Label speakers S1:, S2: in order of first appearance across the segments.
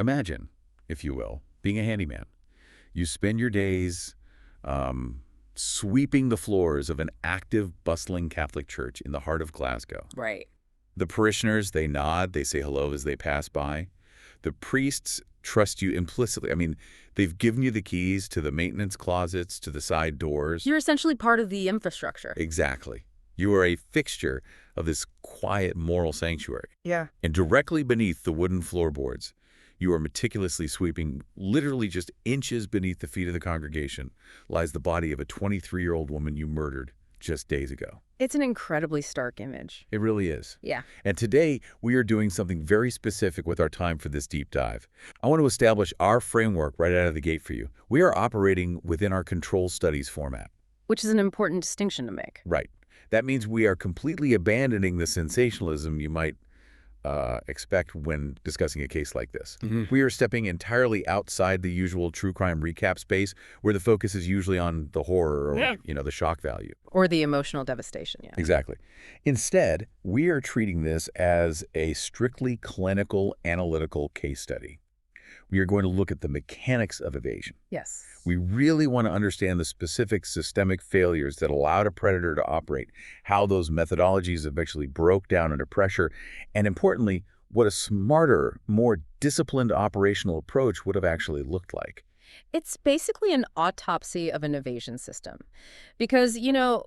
S1: Imagine, if you will, being a handyman. You spend your days sweeping the floors of an active, bustling Catholic church in the heart of Glasgow.
S2: Right.
S1: The parishioners, they nod, they say hello as they pass by. The priests trust you implicitly. I mean, they've given you the keys to the maintenance closets, to the side doors.
S2: You're essentially part of the infrastructure.
S1: Exactly. You are a fixture of this quiet moral sanctuary.
S2: Yeah.
S1: And directly beneath the wooden floorboards, you are meticulously sweeping, literally just inches beneath the feet of the congregation, lies the body of a 23-year-old woman you murdered just days ago.
S2: It's an incredibly stark image.
S1: It really is.
S2: Yeah.
S1: And today, we are doing something very specific with our time for this deep dive. I want to establish our framework right out of the gate for you. We are operating within our control studies format.
S2: Which is an important distinction to make.
S1: Right. That means we are completely abandoning the sensationalism you might expect when discussing a case like this. We are stepping entirely outside the usual true crime recap space where the focus is usually on the horror or, the shock value.
S2: Or the emotional devastation, yeah.
S1: Exactly. Instead, we are treating this as a strictly clinical, analytical case study. We are going to look at the mechanics of evasion.
S2: Yes.
S1: We really want to understand the specific systemic failures that allowed a predator to operate, how those methodologies eventually broke down under pressure, and importantly, what a smarter, more disciplined operational approach would have actually looked like.
S2: It's basically an autopsy of an evasion system. Because,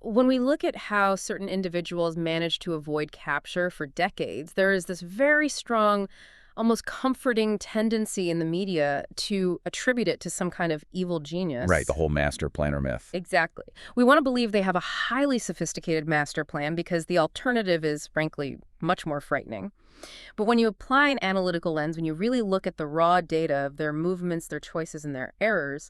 S2: when we look at how certain individuals managed to avoid capture for decades, there is this very strong, almost comforting tendency in the media to attribute it to some kind of evil genius.
S1: Right, the whole master planner myth.
S2: Exactly. We want to believe they have a highly sophisticated master plan because the alternative is, frankly, much more frightening. But when you apply an analytical lens, when you really look at the raw data of their movements, their choices, and their errors,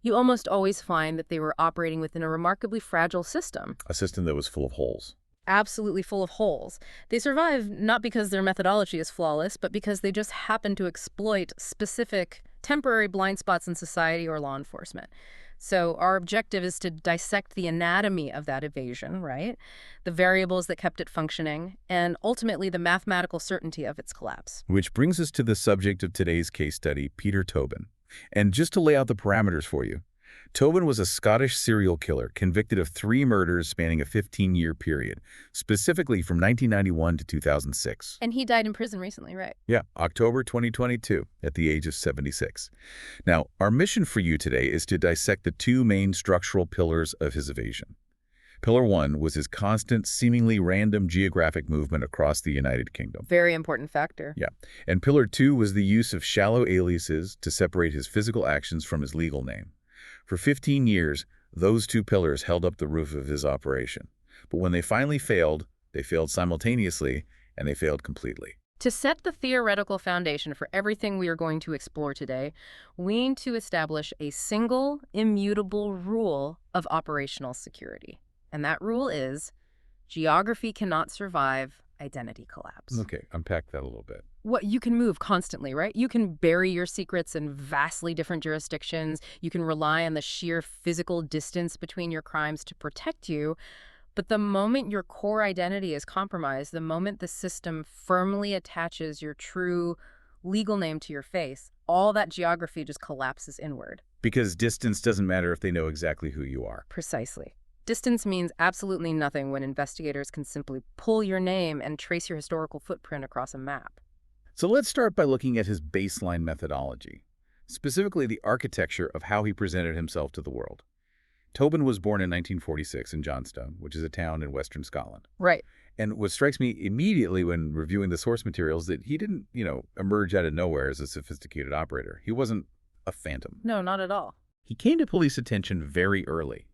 S2: you almost always find that they were operating within a remarkably fragile system.
S1: A system that was full of holes.
S2: Absolutely full of holes. They survive not because their methodology is flawless, but because they just happen to exploit specific temporary blind spots in society or law enforcement. So our objective is to dissect the anatomy of that evasion, right? The variables that kept it functioning, and ultimately the mathematical certainty of its collapse.
S1: Which brings us to the subject of today's case study, Peter Tobin. And just to lay out the parameters for you, Tobin was a Scottish serial killer convicted of 3 murders spanning a 15-year period, specifically from 1991 to 2006.
S2: And he died in prison recently, right?
S1: Yeah, October 2022, at the age of 76. Now, our mission for you today is to dissect the 2 main structural pillars of his evasion. Pillar 1 was his constant, seemingly random geographic movement across the United Kingdom.
S2: Very important factor.
S1: Yeah. And Pillar 2 was the use of shallow aliases to separate his physical actions from his legal name. For 15 years, those 2 pillars held up the roof of his operation. But when they finally failed, they failed simultaneously, and they failed completely.
S2: To set the theoretical foundation for everything we are going to explore today, we need to establish a single, immutable rule of operational security. And that rule is, geography cannot survive identity collapse.
S1: Okay, unpack that a little bit.
S2: What you can move constantly, right? You can bury your secrets in vastly different jurisdictions. You can rely on the sheer physical distance between your crimes to protect you. But the moment your core identity is compromised, the moment the system firmly attaches your true legal name to your face, all that geography just collapses inward.
S1: Because distance doesn't matter if they know exactly who you are.
S2: Precisely. Distance means absolutely nothing when investigators can simply pull your name and trace your historical footprint across a map.
S1: So let's start by looking at his baseline methodology, specifically the architecture of how he presented himself to the world. Tobin was born in 1946 in Johnstone, which is a town in western Scotland.
S2: Right.
S1: And what strikes me immediately when reviewing the source materials that he didn't, emerge out of nowhere as a sophisticated operator. He wasn't a phantom.
S2: No, not at all.
S1: He came to police attention very early.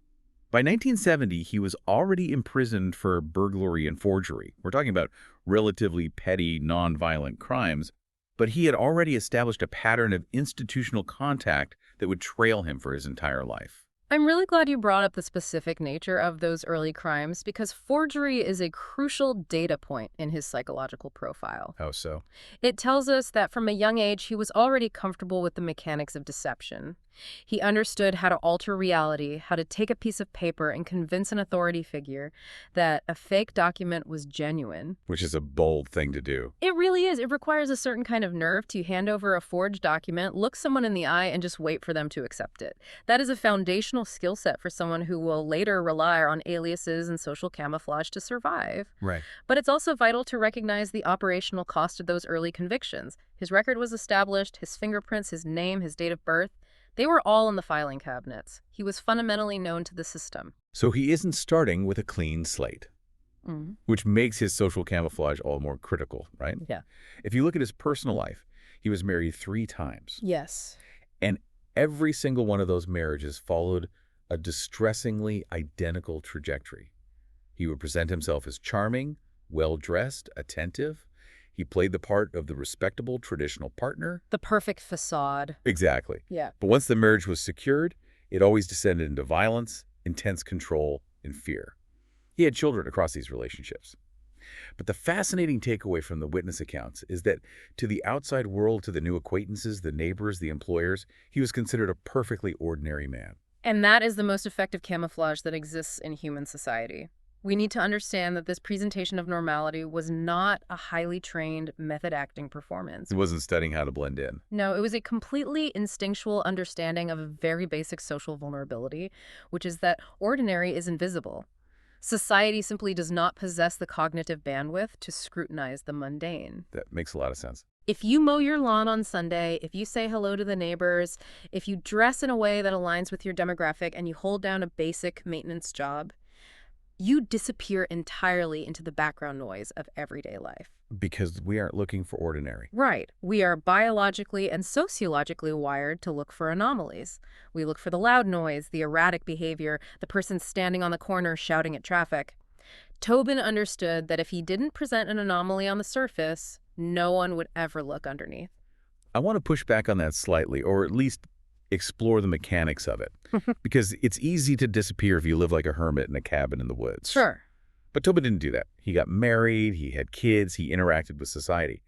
S1: By 1970, he was already imprisoned for burglary and forgery. We're talking about relatively petty, non-violent crimes, but he had already established a pattern of institutional contact that would trail him for his entire life.
S2: I'm really glad you brought up the specific nature of those early crimes because forgery is a crucial data point in his psychological profile.
S1: How so?
S2: It tells us that from a young age, he was already comfortable with the mechanics of deception. He understood how to alter reality, how to take a piece of paper and convince an authority figure that a fake document was genuine.
S1: Which is a bold thing to do.
S2: It really is. It requires a certain kind of nerve to hand over a forged document, look someone in the eye, and just wait for them to accept it. That is a foundational skill set for someone who will later rely on aliases and social camouflage to survive.
S1: Right.
S2: But it's also vital to recognize the operational cost of those early convictions. His record was established, his fingerprints, his name, his date of birth. They were all in the filing cabinets. He was fundamentally known to the system.
S1: So he isn't starting with a clean slate, which makes his social camouflage all more critical, right?
S2: Yeah.
S1: If you look at his personal life, he was married 3 times.
S2: Yes.
S1: And every single one of those marriages followed a distressingly identical trajectory. He would present himself as charming, well-dressed, attentive. He played the part of the respectable traditional partner.
S2: The perfect facade.
S1: Exactly.
S2: Yeah.
S1: But once the marriage was secured, it always descended into violence, intense control, and fear. He had children across these relationships. But the fascinating takeaway from the witness accounts is that to the outside world, to the new acquaintances, the neighbors, the employers, he was considered a perfectly ordinary man.
S2: And that is the most effective camouflage that exists in human society. We need to understand that this presentation of normality was not a highly trained method-acting performance.
S1: He wasn't studying how to blend in.
S2: No, it was a completely instinctual understanding of a very basic social vulnerability, which is that ordinary is invisible. Society simply does not possess the cognitive bandwidth to scrutinize the mundane.
S1: That makes a lot of sense.
S2: If you mow your lawn on Sunday, if you say hello to the neighbors, if you dress in a way that aligns with your demographic and you hold down a basic maintenance job, you disappear entirely into the background noise of everyday life.
S1: Because we aren't looking for ordinary.
S2: Right. We are biologically and sociologically wired to look for anomalies. We look for the loud noise, the erratic behavior, the person standing on the corner shouting at traffic. Tobin understood that if he didn't present an anomaly on the surface, no one would ever look underneath.
S1: I want to push back on that slightly, or at least explore the mechanics of it. Because it's easy to disappear if you live like a hermit in a cabin in the woods.
S2: Sure.
S1: But Tobin didn't do that. He got married, he had kids, he interacted with society.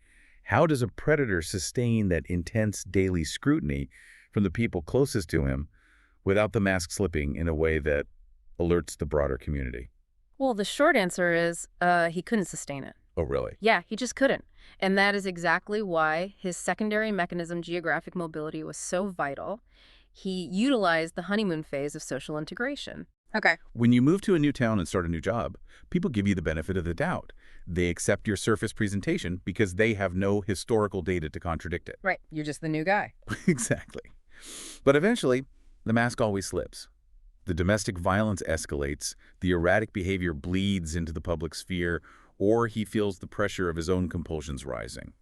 S1: How does a predator sustain that intense daily scrutiny from the people closest to him without the mask slipping in a way that alerts the broader community?
S2: Well, the short answer is he couldn't sustain it.
S1: Oh, really?
S2: Yeah, he just couldn't. And that is exactly why his secondary mechanism, geographic mobility, was so vital. He utilized the honeymoon phase of social integration. Okay.
S1: When you move to a new town and start a new job, people give you the benefit of the doubt. They accept your surface presentation because they have no historical data to contradict it.
S2: Right. You're just the new guy.
S1: Exactly. But eventually, the mask always slips. The domestic violence escalates, the erratic behavior bleeds into the public sphere, or he feels the pressure of his own compulsions rising.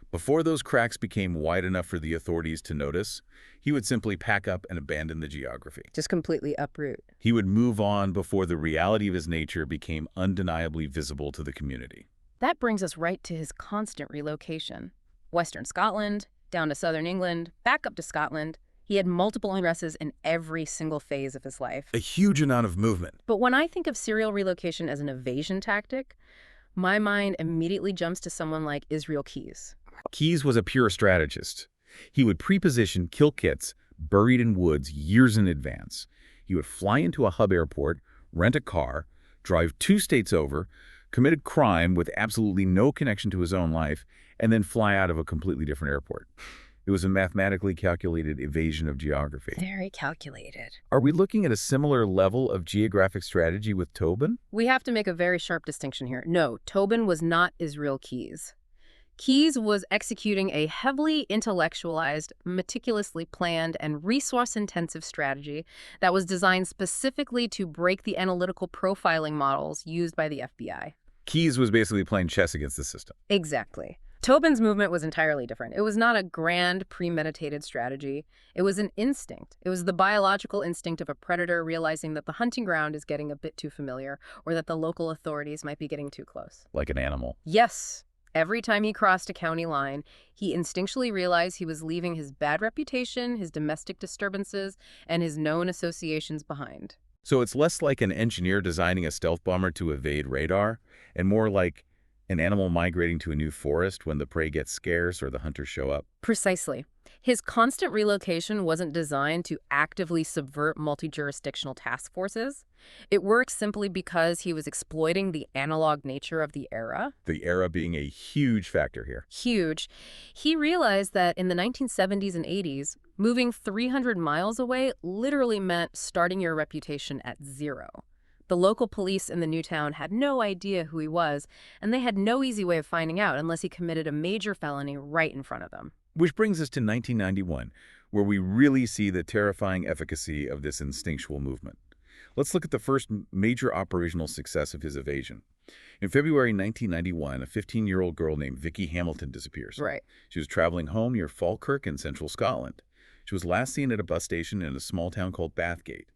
S1: Before those cracks became wide enough for the authorities to notice, he would simply pack up and abandon the geography.
S2: Just completely uproot.
S1: He would move on before the reality of his nature became undeniably visible to the community.
S2: That brings us right to his constant relocation. Western Scotland, down to southern England, back up to Scotland. He had multiple addresses in every single phase of his life.
S1: A huge amount of movement.
S2: But when I think of serial relocation as an evasion tactic, my mind immediately jumps to someone like Israel Keyes.
S1: Keyes was a pure strategist. He would pre-position kill kits buried in woods years in advance. He would fly into a hub airport, rent a car, drive 2 states over, commit a crime with absolutely no connection to his own life, and then fly out of a completely different airport. It was a mathematically calculated evasion of geography.
S2: Very calculated.
S1: Are we looking at a similar level of geographic strategy with Tobin?
S2: We have to make a very sharp distinction here. No, Tobin was not Israel Keyes. Keyes was executing a heavily intellectualized, meticulously planned, and resource-intensive strategy that was designed specifically to break the analytical profiling models used by the FBI.
S1: Keyes was basically playing chess against the system.
S2: Exactly. Tobin's movement was entirely different. It was not a grand, premeditated strategy. It was an instinct. It was the biological instinct of a predator realizing that the hunting ground is getting a bit too familiar, or that the local authorities might be getting too close.
S1: Like an animal.
S2: Yes. Every time he crossed a county line, he instinctually realized he was leaving his bad reputation, his domestic disturbances, and his known associations behind.
S1: So it's less like an engineer designing a stealth bomber to evade radar, and more like An animal migrating to a new forest when the prey gets scarce or the hunters show up.
S2: Precisely. His constant relocation wasn't designed to actively subvert multi-jurisdictional task forces. It worked simply because he was exploiting the analog nature of the era.
S1: The era being a huge factor here.
S2: Huge. He realized that in the 1970s and 80s, moving 300 miles away literally meant starting your reputation at zero. The local police in the new town had no idea who he was, and they had no easy way of finding out unless he committed a major felony right in front of them.
S1: Which brings us to 1991, where we really see the terrifying efficacy of this instinctual movement. Let's look at the first major operational success of his evasion. In February 1991, a 15-year-old girl named Vicky Hamilton disappears.
S2: Right.
S1: She was traveling home near Falkirk in central Scotland. She was last seen at a bus station in a small town called Bathgate.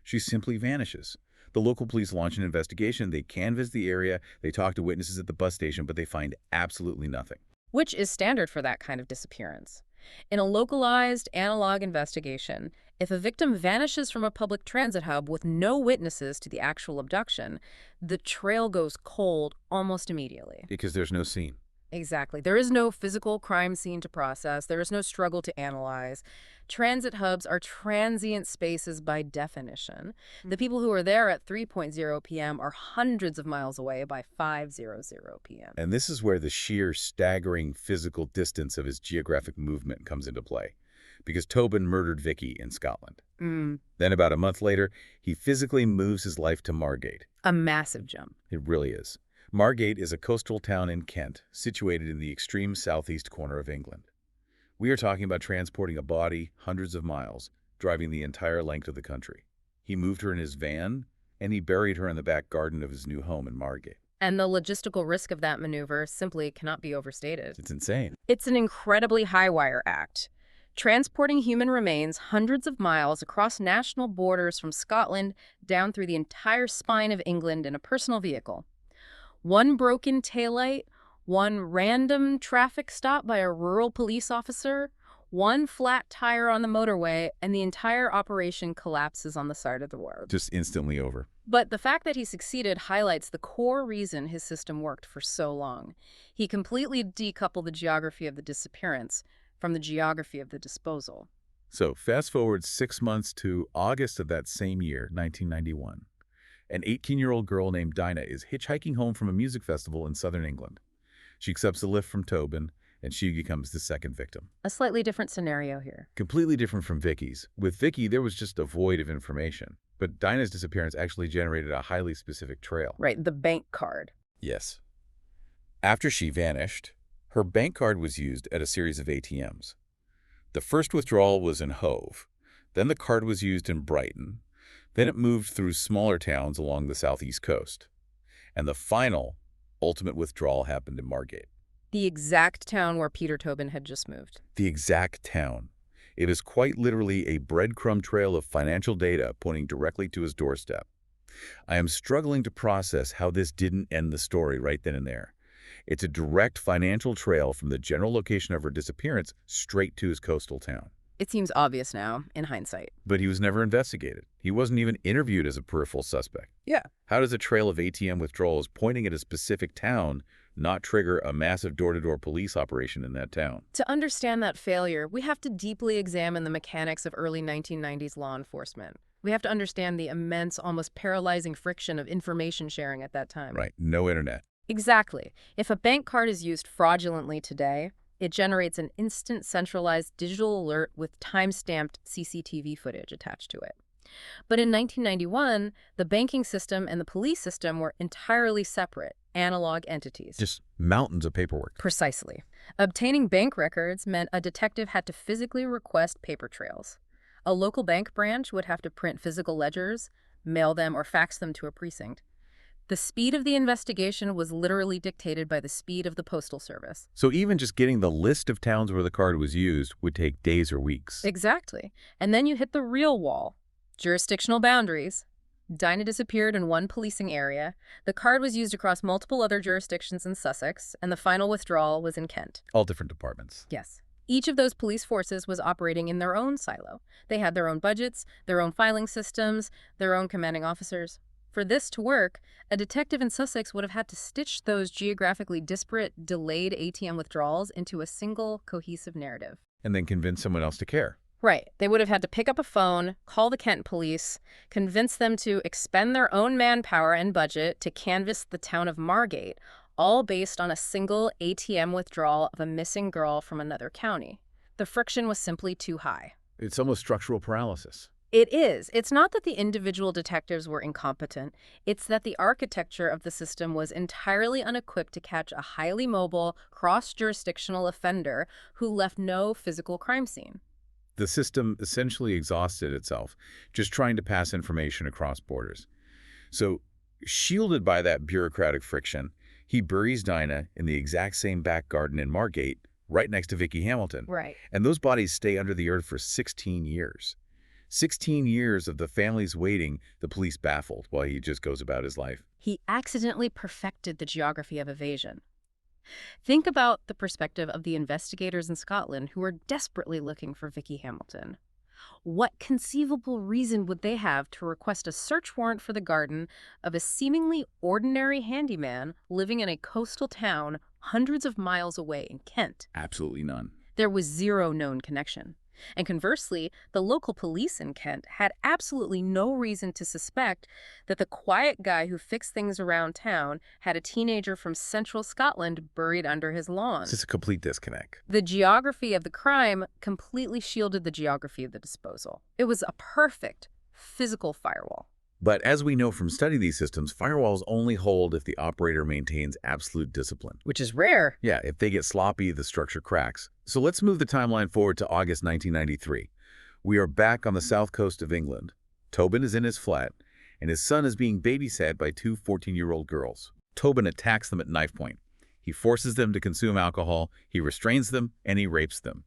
S1: She simply vanishes. The local police launch an investigation. They canvass the area. They talk to witnesses at the bus station, but they find absolutely nothing.
S2: Which is standard for that kind of disappearance. In a localized, analog investigation, if a victim vanishes from a public transit hub with no witnesses to the actual abduction, the trail goes cold almost immediately.
S1: Because there's no scene.
S2: Exactly. There is no physical crime scene to process. There is no struggle to analyze. Transit hubs are transient spaces by definition. The people who are there at 3:00 p.m. are hundreds of miles away by 5:00 p.m.
S1: And this is where the sheer staggering physical distance of his geographic movement comes into play. Because Tobin murdered Vicky in Scotland. Then about a month later, he physically moves his life to Margate.
S2: A massive jump.
S1: It really is. Margate is a coastal town in Kent, situated in the extreme southeast corner of England. We are talking about transporting a body hundreds of miles, driving the entire length of the country. He moved her in his van, and he buried her in the back garden of his new home in Margate.
S2: And the logistical risk of that maneuver simply cannot be overstated.
S1: It's insane.
S2: It's an incredibly high-wire act. Transporting human remains hundreds of miles across national borders from Scotland down through the entire spine of England in a personal vehicle. One broken taillight, one random traffic stop by a rural police officer, one flat tire on the motorway, and the entire operation collapses on the side of the road.
S1: Just instantly over.
S2: But the fact that he succeeded highlights the core reason his system worked for so long. He completely decoupled the geography of the disappearance from the geography of the disposal.
S1: So fast forward 6 months to August of that same year, 1991. An 18-year-old girl named Dinah is hitchhiking home from a music festival in southern England. She accepts a lift from Tobin, and she becomes the second victim.
S2: A slightly different scenario here.
S1: Completely different from Vicky's. With Vicky, there was just a void of information. But Dinah's disappearance actually generated a highly specific trail.
S2: Right, the bank card.
S1: Yes. After she vanished, her bank card was used at a series of ATMs. The first withdrawal was in Hove. Then the card was used in Brighton. Then it moved through smaller towns along the southeast coast. And the final, ultimate withdrawal happened in Margate.
S2: The exact town where Peter Tobin had just moved.
S1: The exact town. It is quite literally a breadcrumb trail of financial data pointing directly to his doorstep. I am struggling to process how this didn't end the story right then and there. It's a direct financial trail from the general location of her disappearance straight to his coastal town.
S2: It seems obvious now, in hindsight.
S1: But he was never investigated. He wasn't even interviewed as a peripheral suspect.
S2: Yeah.
S1: How does a trail of ATM withdrawals pointing at a specific town not trigger a massive door-to-door police operation in that town?
S2: To understand that failure, we have to deeply examine the mechanics of early 1990s law enforcement. We have to understand the immense, almost paralyzing friction of information sharing at that time.
S1: Right. No internet.
S2: Exactly. If a bank card is used fraudulently today, it generates an instant centralized digital alert with time-stamped CCTV footage attached to it. But in 1991, the banking system and the police system were entirely separate, analog entities.
S1: Just mountains of paperwork.
S2: Precisely. Obtaining bank records meant a detective had to physically request paper trails. A local bank branch would have to print physical ledgers, mail them, or fax them to a precinct. The speed of the investigation was literally dictated by the speed of the postal service.
S1: So even just getting the list of towns where the card was used would take days or weeks.
S2: Exactly. And then you hit the real wall. Jurisdictional boundaries. Dinah disappeared in one policing area. The card was used across multiple other jurisdictions in Sussex, and the final withdrawal was in Kent.
S1: All different departments.
S2: Yes. Each of those police forces was operating in their own silo. They had their own budgets, their own filing systems, their own commanding officers. For this to work, a detective in Sussex would have had to stitch those geographically disparate, delayed ATM withdrawals into a single, cohesive narrative.
S1: And then convince someone else to care.
S2: Right. They would have had to pick up a phone, call the Kent police, convince them to expend their own manpower and budget to canvass the town of Margate, all based on a single ATM withdrawal of a missing girl from another county. The friction was simply too high.
S1: It's almost structural paralysis.
S2: It is. It's not that the individual detectives were incompetent. It's that the architecture of the system was entirely unequipped to catch a highly mobile, cross-jurisdictional offender who left no physical crime scene.
S1: The system essentially exhausted itself, just trying to pass information across borders. So, shielded by that bureaucratic friction, he buries Dinah in the exact same back garden in Margate, right next to Vicky Hamilton.
S2: Right.
S1: And those bodies stay under the earth for 16 years. 16 years of the family's waiting, the police baffled, while he just goes about his life.
S2: He accidentally perfected the geography of evasion. Think about the perspective of the investigators in Scotland who are desperately looking for Vicky Hamilton. What conceivable reason would they have to request a search warrant for the garden of a seemingly ordinary handyman living in a coastal town hundreds of miles away in Kent?
S1: Absolutely none.
S2: There was zero known connection. And conversely, the local police in Kent had absolutely no reason to suspect that the quiet guy who fixed things around town had a teenager from central Scotland buried under his lawn.
S1: It's just a complete disconnect.
S2: The geography of the crime completely shielded the geography of the disposal. It was a perfect physical firewall.
S1: But as we know from studying these systems, firewalls only hold if the operator maintains absolute discipline.
S2: Which is rare.
S1: Yeah, if they get sloppy, the structure cracks. So let's move the timeline forward to August 1993. We are back on the south coast of England. Tobin is in his flat, and his son is being babysat by two 14-year-old girls. Tobin attacks them at knife point. He forces them to consume alcohol, he restrains them, and he rapes them.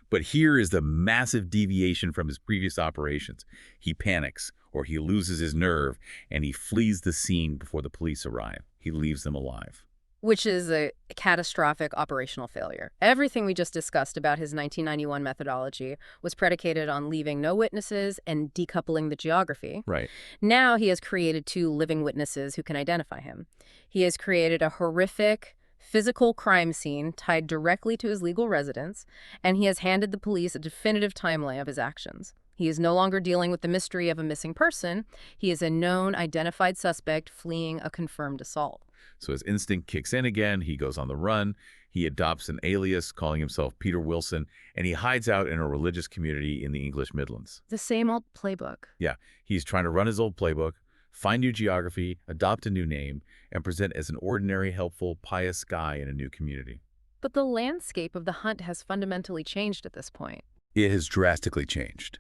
S1: But here is the massive deviation from his previous operations. He panics, or he loses his nerve, and he flees the scene before the police arrive. He leaves them alive.
S2: Which is a catastrophic operational failure. Everything we just discussed about his 1991 methodology was predicated on leaving no witnesses and decoupling the geography.
S1: Right.
S2: Now he has created two living witnesses who can identify him. He has created a horrific physical crime scene tied directly to his legal residence, and he has handed the police a definitive timeline of his actions. He is no longer dealing with the mystery of a missing person. He is a known, identified suspect fleeing a confirmed assault.
S1: So his instinct kicks in again. He goes on the run. He adopts an alias, calling himself Peter Wilson, and he hides out in a religious community in the English Midlands.
S2: The same old playbook.
S1: Yeah, he's trying to run his old playbook, find new geography, adopt a new name, and present as an ordinary, helpful, pious guy in a new community.
S2: But the landscape of the hunt has fundamentally changed at this point.
S1: It has drastically changed.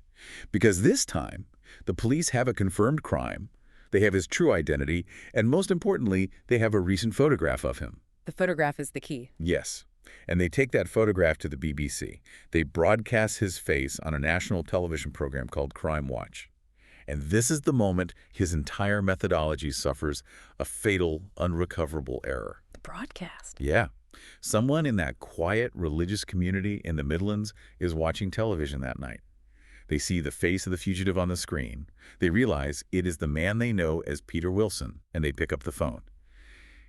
S1: Because this time, the police have a confirmed crime, they have his true identity, and most importantly, they have a recent photograph of him.
S2: The photograph is the key.
S1: Yes. And they take that photograph to the BBC. They broadcast his face on a national television program called Crime Watch. And this is the moment his entire methodology suffers a fatal, unrecoverable error.
S2: The broadcast.
S1: Yeah. Someone in that quiet religious community in the Midlands is watching television that night. They see the face of the fugitive on the screen. They realize it is the man they know as Peter Wilson, and they pick up the phone.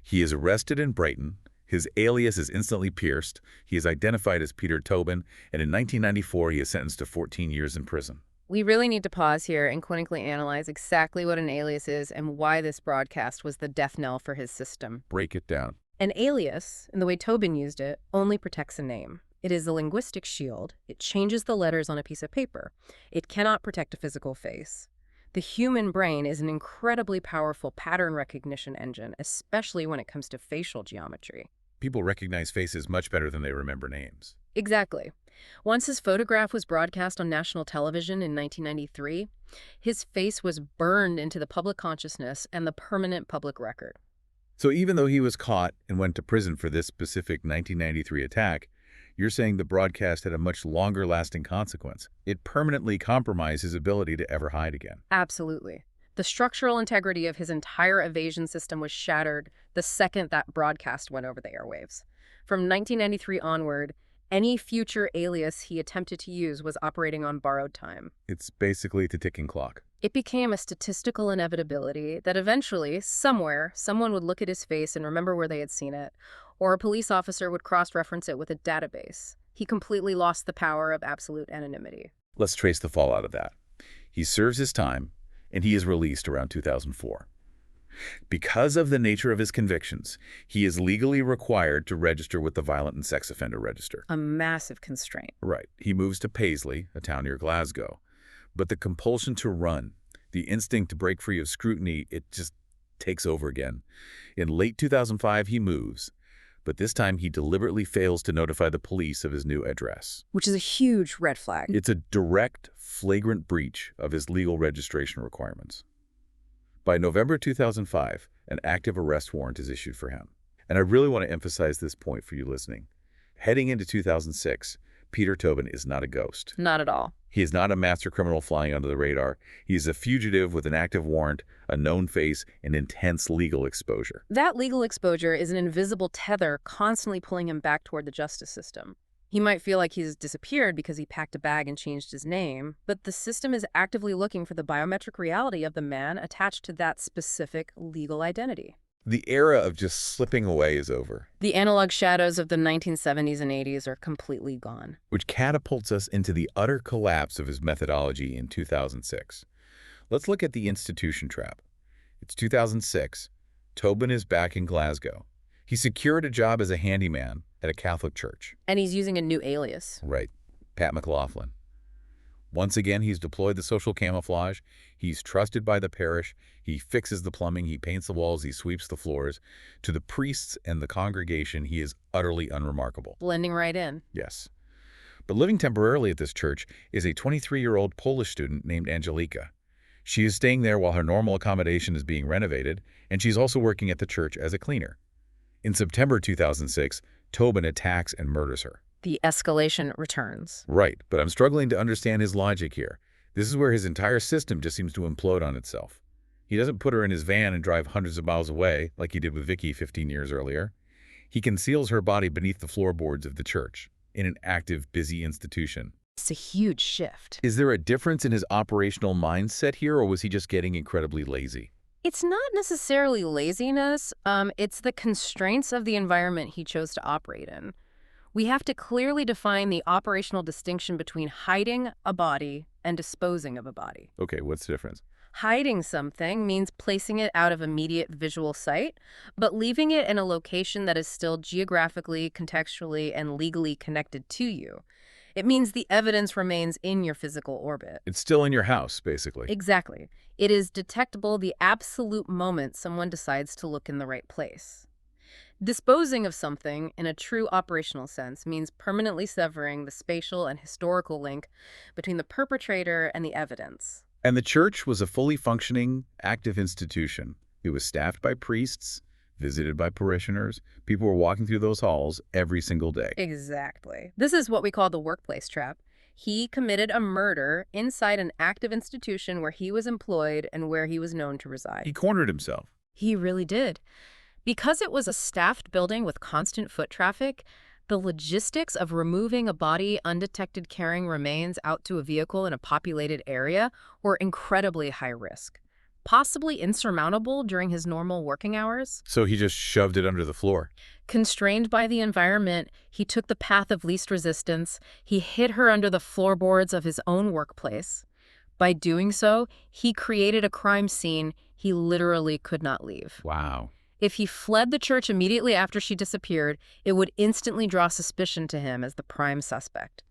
S1: He is arrested in Brighton. His alias is instantly pierced. He is identified as Peter Tobin, and in 1994, he is sentenced to 14 years in prison.
S2: We really need to pause here and clinically analyze exactly what an alias is and why this broadcast was the death knell for his system.
S1: Break it down.
S2: An alias, in the way Tobin used it, only protects a name. It is a linguistic shield. It changes the letters on a piece of paper. It cannot protect a physical face. The human brain is an incredibly powerful pattern recognition engine, especially when it comes to facial geometry.
S1: People recognize faces much better than they remember names.
S2: Exactly. Once his photograph was broadcast on national television in 1993, his face was burned into the public consciousness and the permanent public record.
S1: So even though he was caught and went to prison for this specific 1993 attack, you're saying the broadcast had a much longer-lasting consequence. It permanently compromised his ability to ever hide again.
S2: Absolutely. The structural integrity of his entire evasion system was shattered the second that broadcast went over the airwaves. From 1993 onward, any future alias he attempted to use was operating on borrowed time.
S1: It's basically the ticking clock.
S2: It became a statistical inevitability that eventually, somewhere, someone would look at his face and remember where they had seen it, or a police officer would cross-reference it with a database. He completely lost the power of absolute anonymity.
S1: Let's trace the fallout of that. He serves his time, and he is released around 2004. Because of the nature of his convictions, he is legally required to register with the Violent and Sex Offender Register.
S2: A massive constraint.
S1: Right. He moves to Paisley, a town near Glasgow. But the compulsion to run, the instinct to break free of scrutiny, it just takes over again. In late 2005, he moves, but this time he deliberately fails to notify the police of his new address.
S2: Which is a huge red flag.
S1: It's a direct, flagrant breach of his legal registration requirements. By November 2005, an active arrest warrant is issued for him. And I really want to emphasize this point for you listening. Heading into 2006, Peter Tobin is not a ghost.
S2: Not at all.
S1: He is not a master criminal flying under the radar. He is a fugitive with an active warrant, a known face, and intense legal exposure.
S2: That legal exposure is an invisible tether constantly pulling him back toward the justice system. He might feel like he's disappeared because he packed a bag and changed his name, but the system is actively looking for the biometric reality of the man attached to that specific legal identity.
S1: The era of just slipping away is over.
S2: The analog shadows of the 1970s and 80s are completely gone.
S1: Which catapults us into the utter collapse of his methodology in 2006. Let's look at the institution trap. It's 2006. Tobin is back in Glasgow. He secured a job as a handyman at a Catholic church.
S2: And he's using a new alias.
S1: Right. Pat McLaughlin. Once again, he's deployed the social camouflage. He's trusted by the parish. He fixes the plumbing. He paints the walls. He sweeps the floors. To the priests and the congregation, he is utterly unremarkable.
S2: Blending right in.
S1: Yes. But living temporarily at this church is a 23-year-old Polish student named Angelika. She is staying there while her normal accommodation is being renovated, and she's also working at the church as a cleaner. In September 2006, Tobin attacks and murders her.
S2: The escalation returns.
S1: Right, but I'm struggling to understand his logic here. This is where his entire system just seems to implode on itself. He doesn't put her in his van and drive hundreds of miles away, like he did with Vicky 15 years earlier. He conceals her body beneath the floorboards of the church, in an active, busy institution.
S2: It's a huge shift.
S1: Is there a difference in his operational mindset here, or was he just getting incredibly lazy?
S2: It's not necessarily laziness. It's the constraints of the environment he chose to operate in. We have to clearly define the operational distinction between hiding a body and disposing of a body.
S1: Okay, what's the difference?
S2: Hiding something means placing it out of immediate visual sight, but leaving it in a location that is still geographically, contextually, and legally connected to you. It means the evidence remains in your physical orbit.
S1: It's still in your house, basically.
S2: Exactly. It is detectable the absolute moment someone decides to look in the right place. Disposing of something, in a true operational sense, means permanently severing the spatial and historical link between the perpetrator and the evidence.
S1: And the church was a fully functioning, active institution. It was staffed by priests, visited by parishioners. People were walking through those halls every single day.
S2: Exactly. This is what we call the workplace trap. He committed a murder inside an active institution where he was employed and where he was known to reside.
S1: He cornered himself.
S2: He really did. Because it was a staffed building with constant foot traffic, the logistics of removing a body undetected carrying remains out to a vehicle in a populated area were incredibly high risk, possibly insurmountable during his normal working hours.
S1: So he just shoved it under the floor.
S2: Constrained by the environment, he took the path of least resistance. He hid her under the floorboards of his own workplace. By doing so, he created a crime scene he literally could not leave.
S1: Wow.
S2: If he fled the church immediately after she disappeared, it would instantly draw suspicion to him as the prime suspect.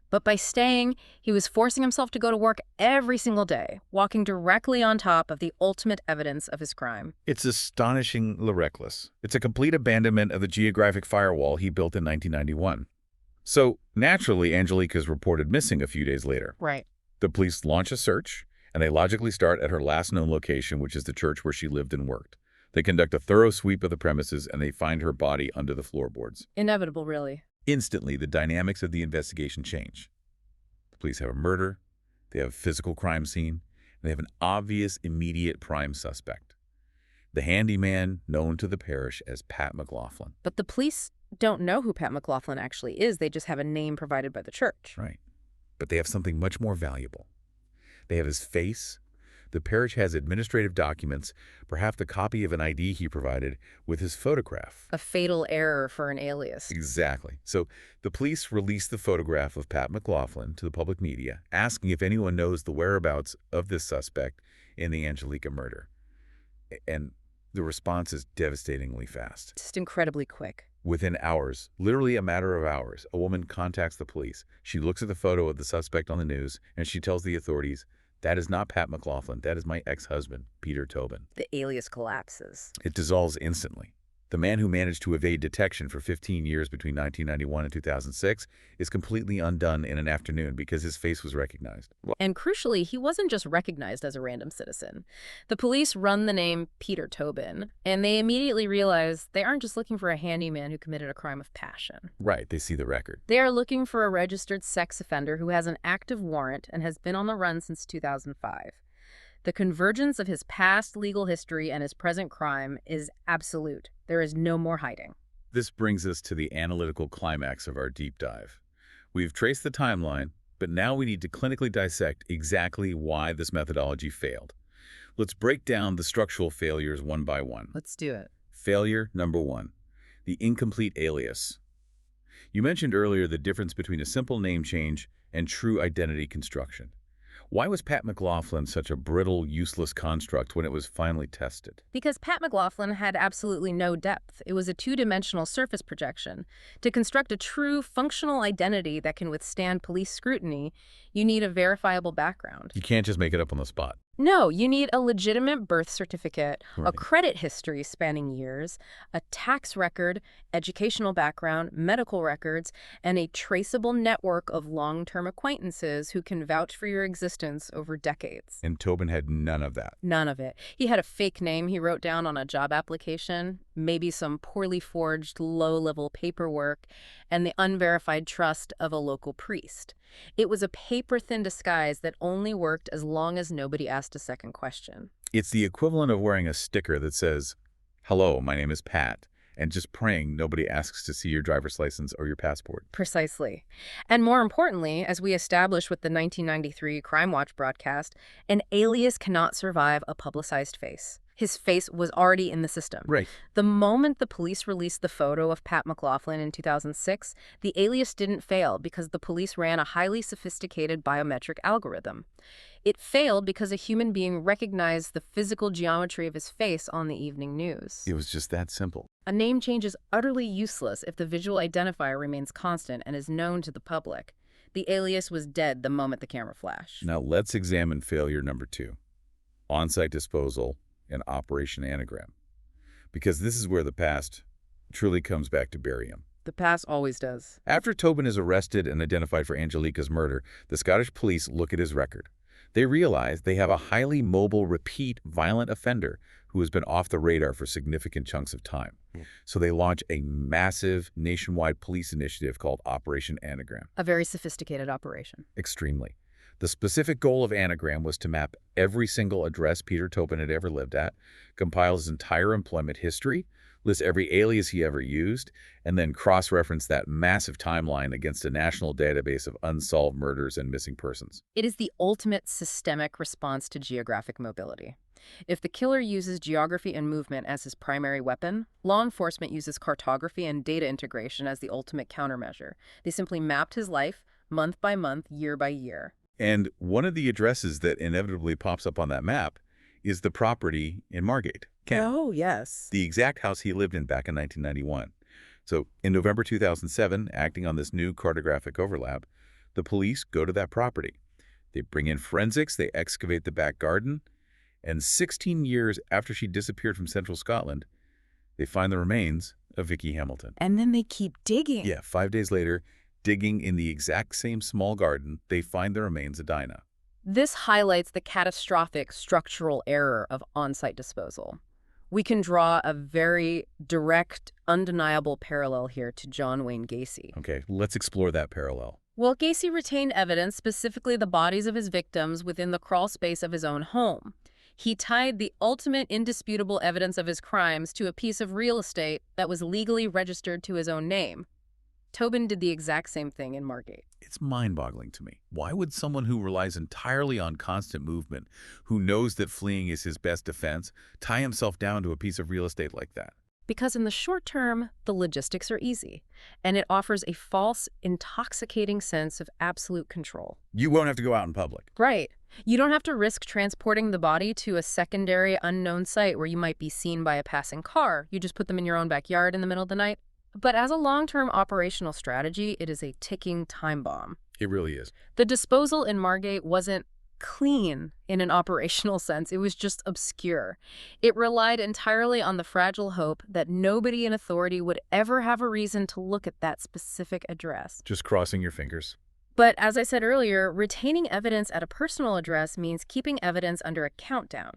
S2: But by staying, he was forcing himself to go to work every single day, walking directly on top of the ultimate evidence of his crime.
S1: It's astonishingly reckless. It's a complete abandonment of the geographic firewall he built in 1991. So, naturally, Angelika is reported missing a few days later.
S2: Right.
S1: The police launch a search, and they logically start at her last known location, which is the church where she lived and worked. They conduct a thorough sweep of the premises, and they find her body under the floorboards.
S2: Inevitable, really.
S1: Instantly, the dynamics of the investigation change. The police have a murder, they have a physical crime scene, and they have an obvious, immediate prime suspect. The handyman known to the parish as Pat McLaughlin.
S2: But the police don't know who Pat McLaughlin actually is. They just have a name provided by the church.
S1: Right. But they have something much more valuable. They have his face, The parish has administrative documents, perhaps the copy of an ID he provided, with his photograph.
S2: A fatal error for an alias.
S1: Exactly. So the police released the photograph of Pat McLaughlin to the public media, asking if anyone knows the whereabouts of this suspect in the Angelica murder. And the response is devastatingly fast.
S2: Just incredibly quick.
S1: Within hours, literally a matter of hours, a woman contacts the police. She looks at the photo of the suspect on the news, and she tells the authorities, "That is not Pat McLaughlin. That is my ex-husband, Peter Tobin."
S2: The alias collapses.
S1: It dissolves instantly. The man who managed to evade detection for 15 years between 1991 and 2006 is completely undone in an afternoon because his face was recognized.
S2: And crucially, he wasn't just recognized as a random citizen. The police run the name Peter Tobin, and they immediately realize they aren't just looking for a handyman who committed a crime of passion.
S1: Right, they see the record.
S2: They are looking for a registered sex offender who has an active warrant and has been on the run since 2005. The convergence of his past legal history and his present crime is absolute. There is no more hiding.
S1: This brings us to the analytical climax of our deep dive. We've traced the timeline, but now we need to clinically dissect exactly why this methodology failed. Let's break down the structural failures one by one.
S2: Let's do it.
S1: Failure number 1, the incomplete alias. You mentioned earlier the difference between a simple name change and true identity construction. Why was Pat McLaughlin such a brittle, useless construct when it was finally tested?
S2: Because Pat McLaughlin had absolutely no depth. It was a two-dimensional surface projection. To construct a true, functional identity that can withstand police scrutiny, you need a verifiable background.
S1: You can't just make it up on the spot.
S2: No, you need a legitimate birth certificate, a
S1: Right.
S2: credit history spanning years, a tax record, educational background, medical records, and a traceable network of long-term acquaintances who can vouch for your existence over decades.
S1: And Tobin had none of that.
S2: None of it. He had a fake name he wrote down on a job application, maybe some poorly forged low-level paperwork, and the unverified trust of a local priest. It was a paper-thin disguise that only worked as long as nobody asked a second question.
S1: It's the equivalent of wearing a sticker that says, "Hello, my name is Pat," and just praying nobody asks to see your driver's license or your passport.
S2: Precisely. And more importantly, as we established with the 1993 Crime Watch broadcast, an alias cannot survive a publicized face. His face was already in the system.
S1: Right.
S2: The moment the police released the photo of Pat McLaughlin in 2006, the alias didn't fail because the police ran a highly sophisticated biometric algorithm. It failed because a human being recognized the physical geometry of his face on the evening news.
S1: It was just that simple.
S2: A name change is utterly useless if the visual identifier remains constant and is known to the public. The alias was dead the moment the camera flashed.
S1: Now let's examine failure number 2, on-site disposal and Operation Anagram. Because this is where the past truly comes back to bury him.
S2: The past always does.
S1: After Tobin is arrested and identified for Angelica's murder, the Scottish police look at his record. They realize they have a highly mobile, repeat, violent offender who has been off the radar for significant chunks of time. So they launch a massive nationwide police initiative called Operation Anagram.
S2: A very sophisticated operation.
S1: Extremely. The specific goal of Anagram was to map every single address Peter Tobin had ever lived at, compile his entire employment history, list every alias he ever used, and then cross-reference that massive timeline against a national database of unsolved murders and missing persons.
S2: It is the ultimate systemic response to geographic mobility. If the killer uses geography and movement as his primary weapon, law enforcement uses cartography and data integration as the ultimate countermeasure. They simply mapped his life, month by month, year by year.
S1: And one of the addresses that inevitably pops up on that map is the property in Margate, Kent.
S2: Oh, yes.
S1: The exact house he lived in back in 1991. So in November 2007, acting on this new cartographic overlap, the police go to that property. They bring in forensics, they excavate the back garden, and 16 years after she disappeared from central Scotland, they find the remains of Vicky Hamilton.
S2: And then they keep digging.
S1: Yeah, 5 days later, digging in the exact same small garden, they find the remains of Dinah.
S2: This highlights the catastrophic structural error of on-site disposal. We can draw a very direct, undeniable parallel here to John Wayne Gacy.
S1: Okay, let's explore that parallel.
S2: Well, Gacy retained evidence, specifically the bodies of his victims, within the crawl space of his own home. He tied the ultimate indisputable evidence of his crimes to a piece of real estate that was legally registered to his own name. Tobin did the exact same thing in Margate.
S1: It's mind-boggling to me. Why would someone who relies entirely on constant movement, who knows that fleeing is his best defense, tie himself down to a piece of real estate like that?
S2: Because in the short term, the logistics are easy, and it offers a false, intoxicating sense of absolute control.
S1: You won't have to go out in public.
S2: Right. You don't have to risk transporting the body to a secondary unknown site where you might be seen by a passing car. You just put them in your own backyard in the middle of the night. But as a long-term operational strategy, it is a ticking time bomb.
S1: It really is.
S2: The disposal in Margate wasn't clean in an operational sense. It was just obscure. It relied entirely on the fragile hope that nobody in authority would ever have a reason to look at that specific address.
S1: Just crossing your fingers.
S2: But as I said earlier, retaining evidence at a personal address means keeping evidence under a countdown.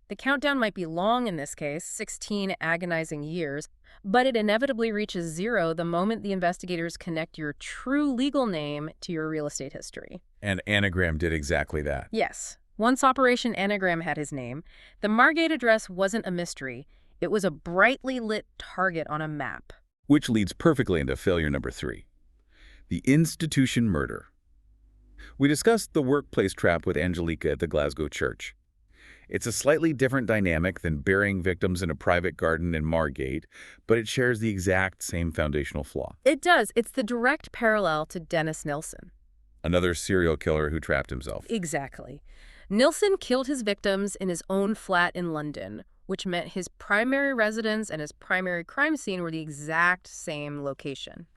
S2: The countdown might be long in this case, 16 agonizing years, but it inevitably reaches zero the moment the investigators connect your true legal name to your real estate history.
S1: And Anagram did exactly that.
S2: Yes. Once Operation Anagram had his name, the Margate address wasn't a mystery. It was a brightly lit target on a map.
S1: Which leads perfectly into failure number 3. The institution murder. We discussed the workplace trap with Angelica at the Glasgow church. It's a slightly different dynamic than burying victims in a private garden in Margate, but it shares the exact same foundational flaw.
S2: It does. It's the direct parallel to Dennis Nilsen.
S1: Another serial killer who trapped himself.
S2: Exactly. Nilsen killed his victims in his own flat in London, which meant his primary residence and his primary crime scene were the exact same location.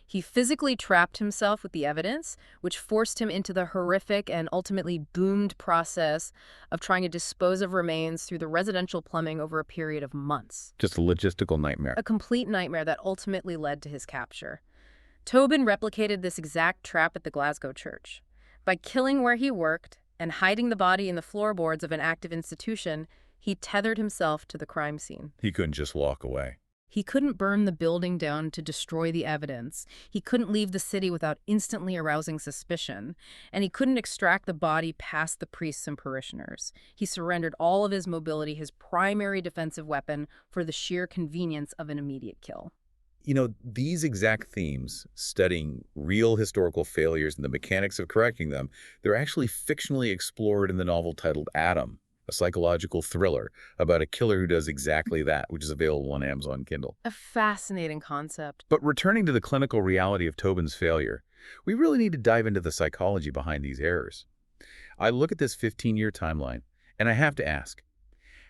S2: He physically trapped himself with the evidence, which forced him into the horrific and ultimately doomed process of trying to dispose of remains through the residential plumbing over a period of months.
S1: Just a logistical nightmare.
S2: A complete nightmare that ultimately led to his capture. Tobin replicated this exact trap at the Glasgow church. By killing where he worked and hiding the body in the floorboards of an active institution, he tethered himself to the crime scene.
S1: He couldn't just walk away.
S2: He couldn't burn the building down to destroy the evidence. He couldn't leave the city without instantly arousing suspicion. And he couldn't extract the body past the priests and parishioners. He surrendered all of his mobility, his primary defensive weapon, for the sheer convenience of an immediate kill.
S1: You know, these exact themes, studying real historical failures and the mechanics of correcting them, they're actually fictionally explored in the novel titled Adam, a psychological thriller about a killer who does exactly that, which is available on Amazon Kindle.
S2: A fascinating concept.
S1: But returning to the clinical reality of Tobin's failure, we really need to dive into the psychology behind these errors. I look at this 15-year timeline, and I have to ask,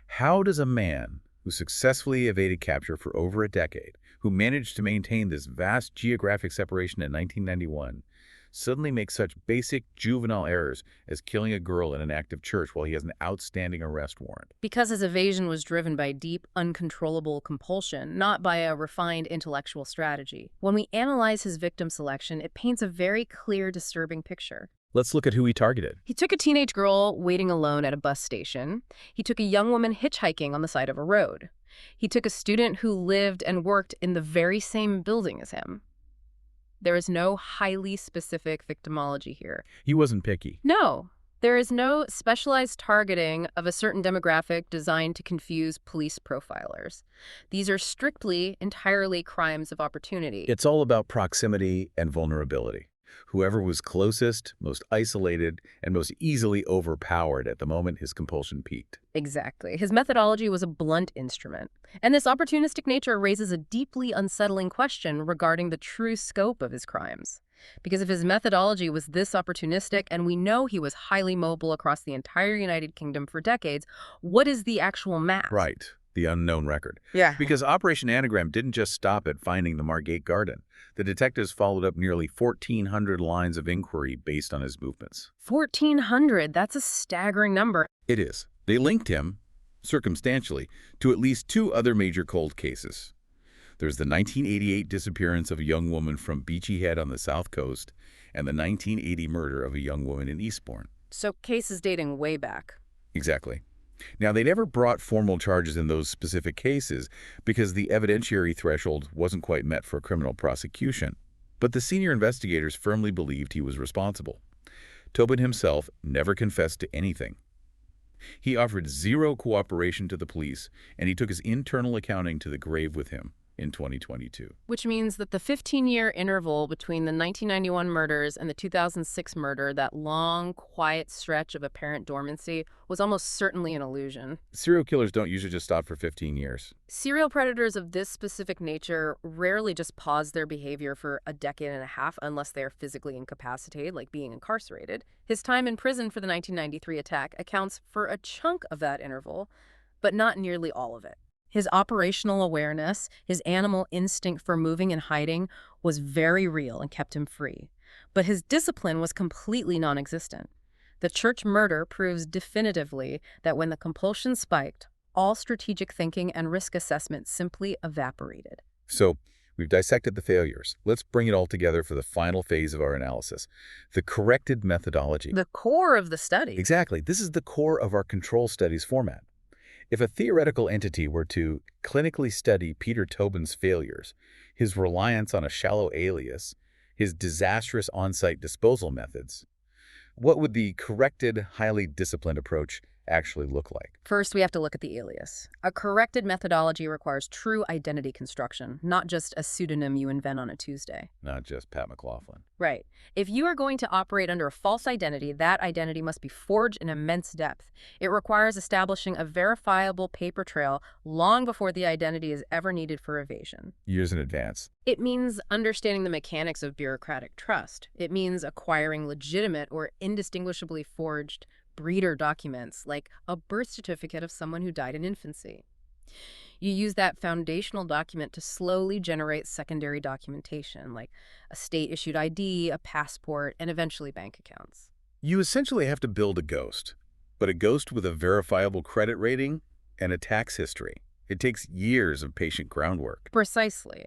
S1: how does a man who successfully evaded capture for over a decade, who managed to maintain this vast geographic separation in 1991, suddenly make such basic juvenile errors as killing a girl in an active church while he has an outstanding arrest warrant?
S2: Because his evasion was driven by deep, uncontrollable compulsion, not by a refined intellectual strategy. When we analyze his victim selection, it paints a very clear, disturbing picture.
S1: Let's look at who he targeted.
S2: He took a teenage girl waiting alone at a bus station. He took a young woman hitchhiking on the side of a road. He took a student who lived and worked in the very same building as him. There is no highly specific victimology here.
S1: He wasn't picky.
S2: No, there is no specialized targeting of a certain demographic designed to confuse police profilers. These are strictly, entirely crimes of opportunity.
S1: It's all about proximity and vulnerability. Whoever was closest, most isolated, and most easily overpowered at the moment his compulsion peaked.
S2: Exactly. His methodology was a blunt instrument. And this opportunistic nature raises a deeply unsettling question regarding the true scope of his crimes. Because if his methodology was this opportunistic, and we know he was highly mobile across the entire United Kingdom for decades, what is the actual math?
S1: Right. The unknown record.
S2: Yeah.
S1: Because Operation Anagram didn't just stop at finding the Margate garden. The detectives followed up nearly 1,400 lines of inquiry based on his movements.
S2: 1,400, that's a staggering number.
S1: It is. They linked him, circumstantially, to at least 2 other major cold cases. There's the 1988 disappearance of a young woman from Beachy Head on the south coast, and the 1980 murder of a young woman in Eastbourne.
S2: So cases dating way back.
S1: Exactly. Now, they never brought formal charges in those specific cases because the evidentiary threshold wasn't quite met for criminal prosecution. But the senior investigators firmly believed he was responsible. Tobin himself never confessed to anything. He offered zero cooperation to the police, and he took his internal accounting to the grave with him. in 2022.
S2: Which means that the 15-year interval between the 1991 murders and the 2006 murder, that long, quiet stretch of apparent dormancy, was almost certainly an illusion.
S1: Serial killers don't usually just stop for 15 years.
S2: Serial predators of this specific nature rarely just pause their behavior for a decade and a half unless they are physically incapacitated, like being incarcerated. His time in prison for the 1993 attack accounts for a chunk of that interval, but not nearly all of it. His operational awareness, his animal instinct for moving and hiding, was very real and kept him free. But his discipline was completely non-existent. The church murder proves definitively that when the compulsion spiked, all strategic thinking and risk assessment simply evaporated.
S1: So, we've dissected the failures. Let's bring it all together for the final phase of our analysis, the corrected methodology.
S2: The core of the study.
S1: Exactly. This is the core of our control studies format. If a theoretical entity were to clinically study Peter Tobin's failures, his reliance on a shallow alias, his disastrous on-site disposal methods, what would the corrected, highly disciplined approach actually look like?
S2: First, we have to look at the alias. A corrected methodology requires true identity construction, not just a pseudonym you invent on a Tuesday.
S1: Not just Pat McLaughlin.
S2: Right. If you are going to operate under a false identity, that identity must be forged in immense depth. It requires establishing a verifiable paper trail long before the identity is ever needed for evasion.
S1: Years in advance.
S2: It means understanding the mechanics of bureaucratic trust. It means acquiring legitimate or indistinguishably forged breeder documents, like a birth certificate of someone who died in infancy. You use that foundational document to slowly generate secondary documentation, like a state-issued ID, a passport, and eventually bank accounts.
S1: You essentially have to build a ghost, but a ghost with a verifiable credit rating and a tax history. It takes years of patient groundwork.
S2: Precisely.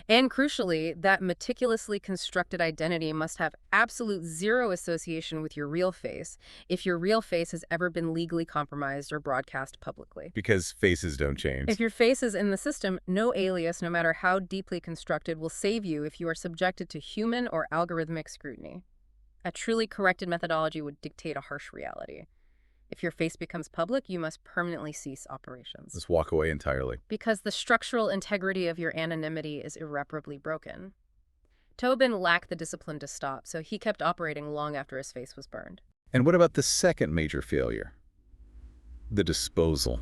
S2: And crucially, that meticulously constructed identity must have absolute zero association with your real face if your real face has ever been legally compromised or broadcast publicly.
S1: Because faces don't change.
S2: If your face is in the system, no alias, no matter how deeply constructed, will save you if you are subjected to human or algorithmic scrutiny. A truly corrected methodology would dictate a harsh reality. If your face becomes public, you must permanently cease operations.
S1: Just walk away entirely.
S2: Because the structural integrity of your anonymity is irreparably broken. Tobin lacked the discipline to stop, so he kept operating long after his face was burned.
S1: And what about the second major failure? The disposal.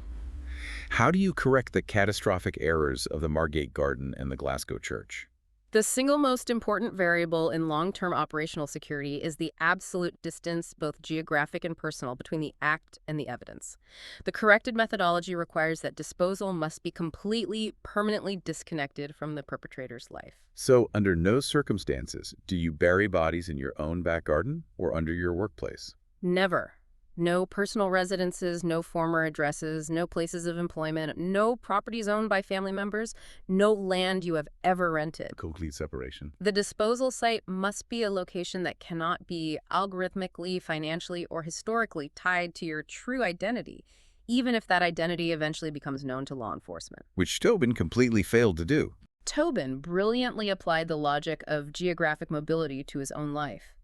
S1: How do you correct the catastrophic errors of the Margate Garden and the Glasgow Church?
S2: The single most important variable in long-term operational security is the absolute distance, both geographic and personal, between the act and the evidence. The corrected methodology requires that disposal must be completely, permanently disconnected from the perpetrator's life.
S1: So, under no circumstances do you bury bodies in your own back garden or under your workplace?
S2: Never. No personal residences, no former addresses, no places of employment, no properties owned by family members, no land you have ever rented.
S1: Complete separation.
S2: The disposal site must be a location that cannot be algorithmically, financially, or historically tied to your true identity, even if that identity eventually becomes known to law enforcement.
S1: Which Tobin completely failed to do.
S2: Tobin brilliantly applied the logic of geographic mobility to his own life.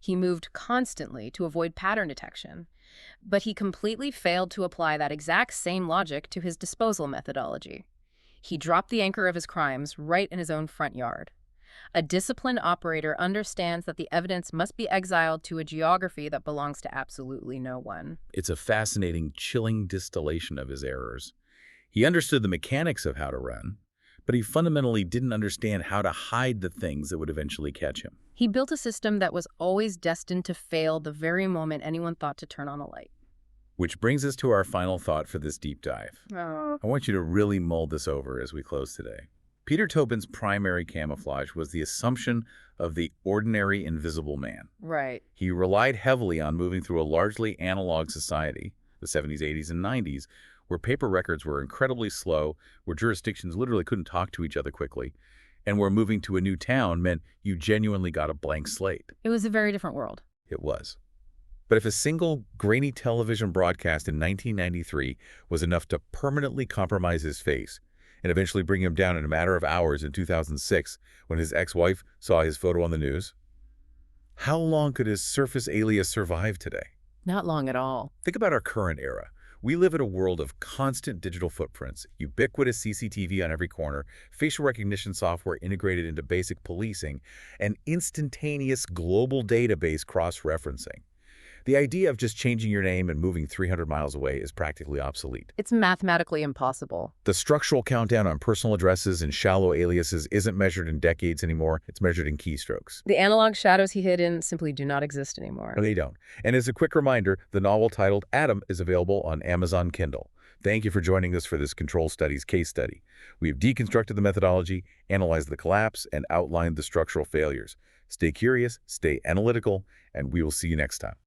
S2: He moved constantly to avoid pattern detection, but he completely failed to apply that exact same logic to his disposal methodology. He dropped the anchor of his crimes right in his own front yard. A disciplined operator understands that the evidence must be exiled to a geography that belongs to absolutely no one.
S1: It's a fascinating, chilling distillation of his errors. He understood the mechanics of how to run, but he fundamentally didn't understand how to hide the things that would eventually catch him.
S2: He built a system that was always destined to fail the very moment anyone thought to turn on a light.
S1: Which brings us to our final thought for this deep dive. I want you to really mull this over as we close today. Peter Tobin's primary camouflage was the assumption of the ordinary invisible man.
S2: Right.
S1: He relied heavily on moving through a largely analog society, the 70s, 80s, and 90s, where paper records were incredibly slow, where jurisdictions literally couldn't talk to each other quickly, and where moving to a new town meant you genuinely got a blank slate.
S2: It was a very different world.
S1: It was. But if a single grainy television broadcast in 1993 was enough to permanently compromise his face and eventually bring him down in a matter of hours in 2006 when his ex-wife saw his photo on the news, how long could his surface alias survive today?
S2: Not long at all.
S1: Think about our current era, We live in a world of constant digital footprints, ubiquitous CCTV on every corner, facial recognition software integrated into basic policing, and instantaneous global database cross-referencing. The idea of just changing your name and moving 300 miles away is practically obsolete.
S2: It's mathematically impossible.
S1: The structural countdown on personal addresses and shallow aliases isn't measured in decades anymore, it's measured in keystrokes.
S2: The analog shadows he hid in simply do not exist anymore.
S1: They don't. And as a quick reminder, the novel titled Adam is available on Amazon Kindle. Thank you for joining us for this Control Studies case study. We have deconstructed the methodology, analyzed the collapse, and outlined the structural failures. Stay curious, stay analytical, and we will see you next time.